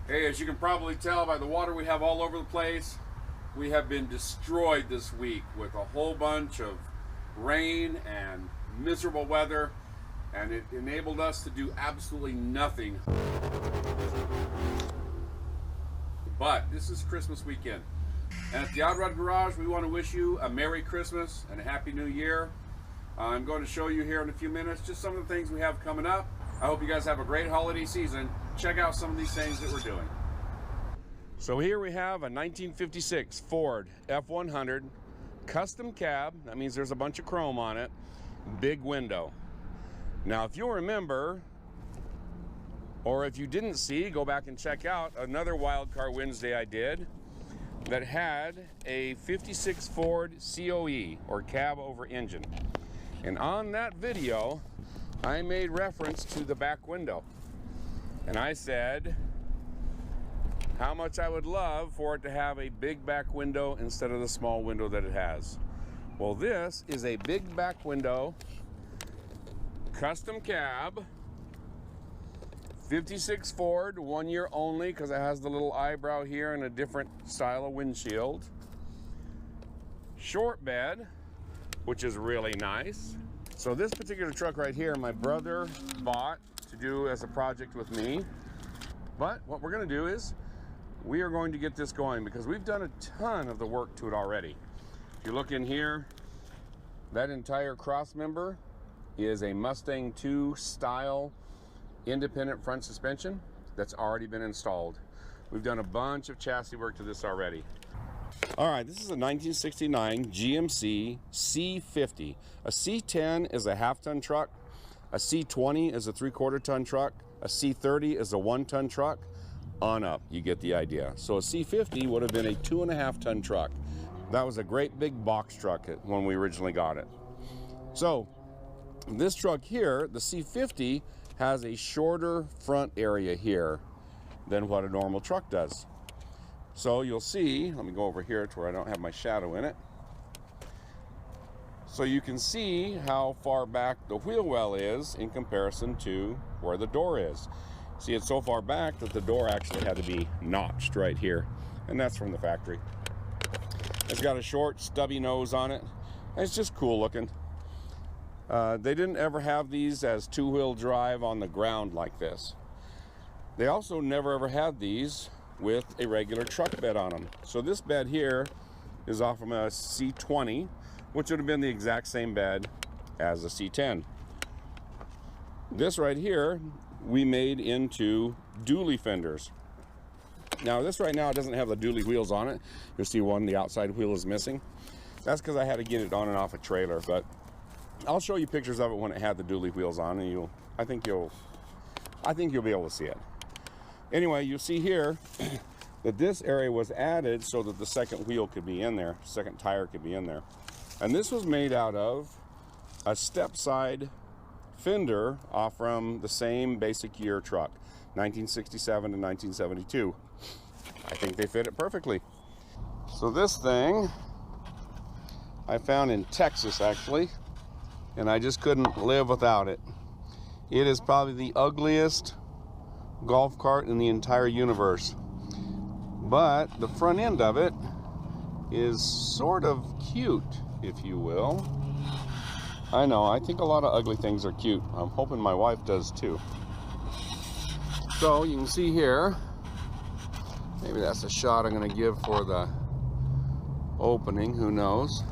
Hey, as you can probably tell by the water we have all over the place, we have been destroyed this week with a whole bunch of rain and miserable weather, and it enabled us to do absolutely nothing. But this is Christmas weekend, and at the Odd Rod Garage, we want to wish you a Merry Christmas and a Happy New Year. I'm going to show you here in a few minutes just some of the things we have coming up. I hope you guys have a great holiday season. Check out some of these things that we're doing. So here we have a 1956 Ford F100 custom cab. That means there's a bunch of chrome on it. Big window. Now, if you'll remember, or if you didn't see, go back and check out another Wildcard Wednesday I did that had a 56 Ford COE, or cab over engine. And on that video, I made reference to the back window. And I said how much I would love for it to have a big back window instead of the small window that it has. Well, this is a big back window, custom cab, 56 Ford, 1 year only, because it has the little eyebrow here and a different style of windshield. Short bed, which is really nice. So this particular truck right here, my brother bought to do as a project with me. But what we're gonna do is we are going to get this going because we've done a ton of the work to it already. If you look in here, that entire cross member is a Mustang 2 style independent front suspension that's already been installed. We've done a bunch of chassis work to this already. All right, this is a 1969 GMC C50. A C10 is a half-ton truck. A C20 is a 3/4 ton truck. A C30 is a 1-ton truck. On up, you get the idea. So a C50 would have been a 2.5 ton truck. That was a great big box truck when we originally got it. So this truck here, the C50, has a shorter front area here than what a normal truck does. So you'll see, let me go over here to where I don't have my shadow in it. So you can see how far back the wheel well is in comparison to where the door is. See, it's so far back that the door actually had to be notched right here, and that's from the factory. It's got a short, stubby nose on it, and it's just cool looking. They didn't ever have these as two-wheel drive on the ground like this. They also never ever had these with a regular truck bed on them. So this bed here is off of a C20, which would have been the exact same bed as a C10. This right here, we made into dually fenders. Now this right now doesn't have the dually wheels on it. You'll see the outside wheel is missing. That's because I had to get it on and off a trailer, but I'll show you pictures of it when it had the dually wheels on, and I think you'll be able to see it. Anyway, you'll see here that this area was added so that the second wheel could be in there, second tire could be in there. And this was made out of a step side fender off from the same basic year truck, 1967 to 1972. I think they fit it perfectly. So this thing I found in Texas actually, and I just couldn't live without it. It is probably the ugliest golf cart in the entire universe, but the front end of it is sort of cute, if you will. I know, I think a lot of ugly things are cute. I'm hoping my wife does too. So you can see here, maybe that's a shot I'm going to give for the opening, who knows.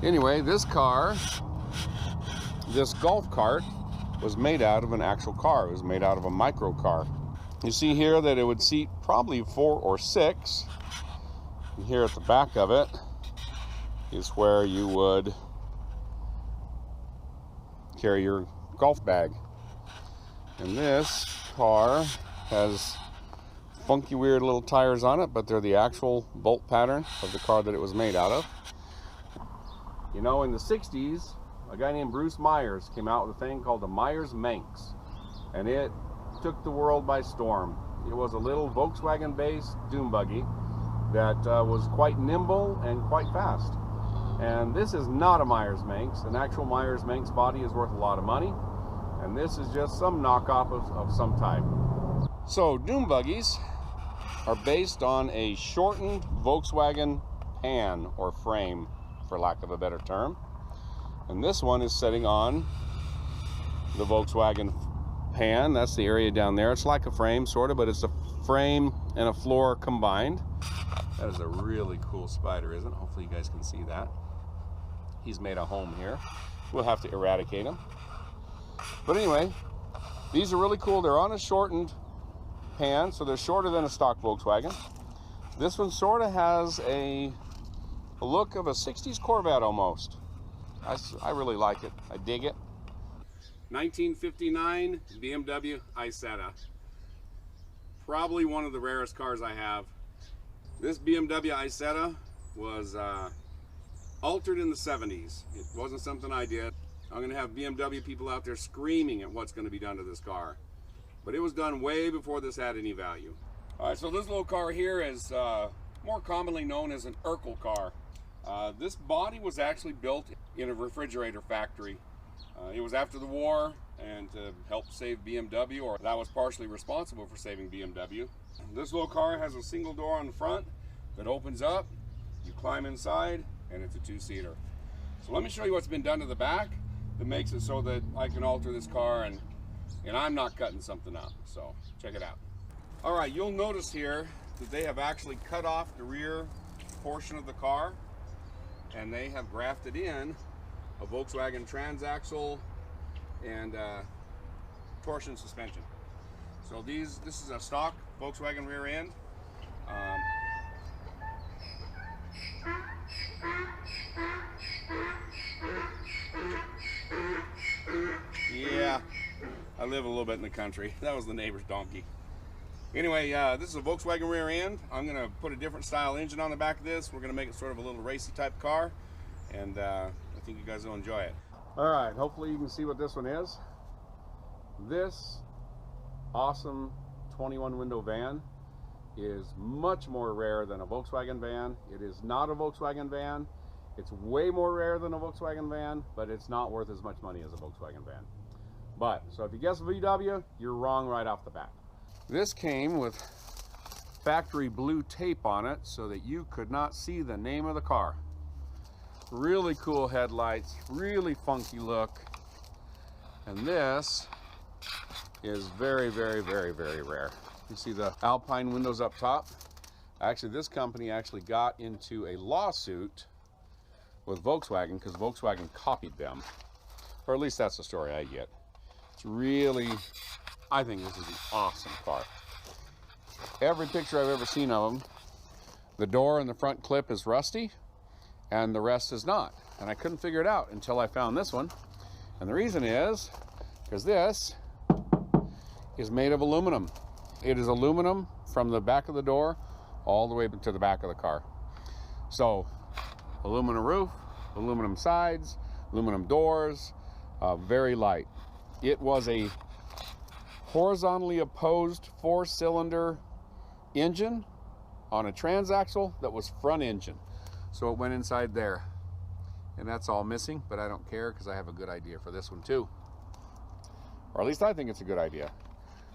Anyway, this golf cart was made out of an actual car. It was made out of a micro car. You see here that it would seat probably 4 or 6. And here at the back of it is where you would carry your golf bag. And this car has funky weird little tires on it, but they're the actual bolt pattern of the car that it was made out of. You know, in the 60s, a guy named Bruce Myers came out with a thing called the Myers Manx, and it took the world by storm. It was a little Volkswagen based dune buggy that was quite nimble and quite fast. And this is not a Myers Manx. An actual Myers Manx body is worth a lot of money, and this is just some knockoff of some type. So dune buggies are based on a shortened Volkswagen pan or frame, for lack of a better term. And this one is sitting on the Volkswagen pan. That's the area down there. It's like a frame, sort of, but it's a frame and a floor combined. That is a really cool spider, isn't it? Hopefully you guys can see that. He's made a home here. We'll have to eradicate him. But anyway, these are really cool. They're on a shortened pan, so they're shorter than a stock Volkswagen. This one sort of has a look of a 60s Corvette almost. I really like it. I dig it. 1959 BMW Isetta. Probably one of the rarest cars I have. This BMW Isetta was altered in the 70s. It wasn't something I did. I'm going to have BMW people out there screaming at what's going to be done to this car. But it was done way before this had any value. All right, so this little car here is more commonly known as an Urkel car. This body was actually built in a refrigerator factory. It was after the war and to help save BMW, or that was partially responsible for saving BMW. This little car has a single door on the front that opens up, you climb inside, and it's a two-seater. So let me show you what's been done to the back that makes it so that I can alter this car and I'm not cutting something up. So check it out. All right, you'll notice here that they have actually cut off the rear portion of the car and they have grafted in a Volkswagen transaxle and torsion suspension. So this is a stock Volkswagen rear end. Yeah, I live a little bit in the country. That was the neighbor's donkey. Anyway, this is a Volkswagen rear end. I'm going to put a different style engine on the back of this. We're going to make it sort of a little racy type car, and I think you guys will enjoy it. All right, hopefully you can see what this one is. This awesome 21 window van is much more rare than a Volkswagen van. It is not a Volkswagen van. It's way more rare than a Volkswagen van, but it's not worth as much money as a Volkswagen van. But, so if you guess VW, you're wrong right off the bat. This came with factory blue tape on it so that you could not see the name of the car. Really cool headlights, really funky look. And this is very, very, very, very rare. You see the Alpine windows up top? Actually, this company actually got into a lawsuit with Volkswagen because Volkswagen copied them. Or at least that's the story I get. It's really, I think this is an awesome car. Every picture I've ever seen of them, the door and the front clip is rusty and the rest is not. And I couldn't figure it out until I found this one. And the reason is because this is made of aluminum. It is aluminum from the back of the door all the way to the back of the car. So aluminum roof, aluminum sides, aluminum doors, very light. It was a horizontally opposed 4-cylinder engine on a transaxle that was front engine. So it went inside there. And that's all missing, but I don't care because I have a good idea for this one too. Or at least I think it's a good idea.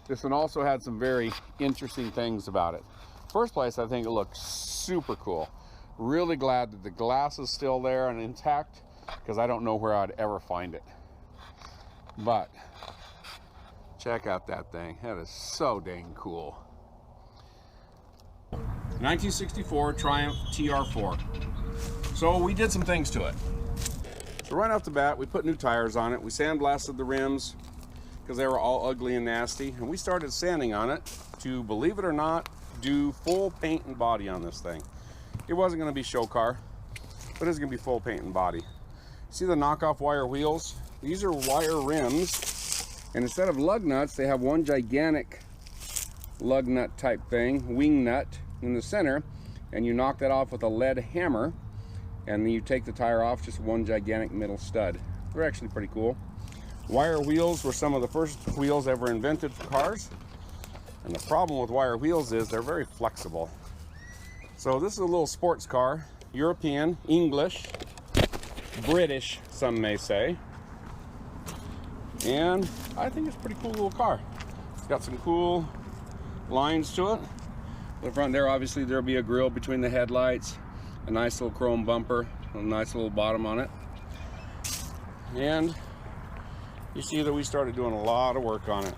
This one also had some very interesting things about it. First place, I think it looks super cool. Really glad that the glass is still there and intact because I don't know where I'd ever find it. But check out that thing. That is so dang cool. 1964 Triumph TR4. So we did some things to it. So right off the bat, we put new tires on it. We sandblasted the rims because they were all ugly and nasty. And we started sanding on it to, believe it or not, do full paint and body on this thing. It wasn't going to be show car, but it's going to be full paint and body. See the knockoff wire wheels? These are wire rims, and instead of lug nuts, they have one gigantic lug nut type thing, wing nut in the center, and you knock that off with a lead hammer, and then you take the tire off, just one gigantic middle stud. They're actually pretty cool. Wire wheels were some of the first wheels ever invented for cars, and the problem with wire wheels is they're very flexible. So this is a little sports car, European, English, British, some may say. And I think it's a pretty cool little car. It's got some cool lines to it. The front there, obviously there'll be a grille between the headlights, a nice little chrome bumper, a nice little bottom on it. And you see that we started doing a lot of work on it.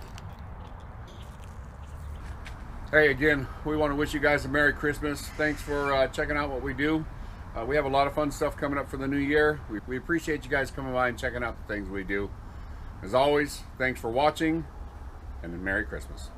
Hey, again, we want to wish you guys a Merry Christmas. Thanks for checking out what we do. We have a lot of fun stuff coming up for the new year. We appreciate you guys coming by and checking out the things we do. As always, thanks for watching, and Merry Christmas.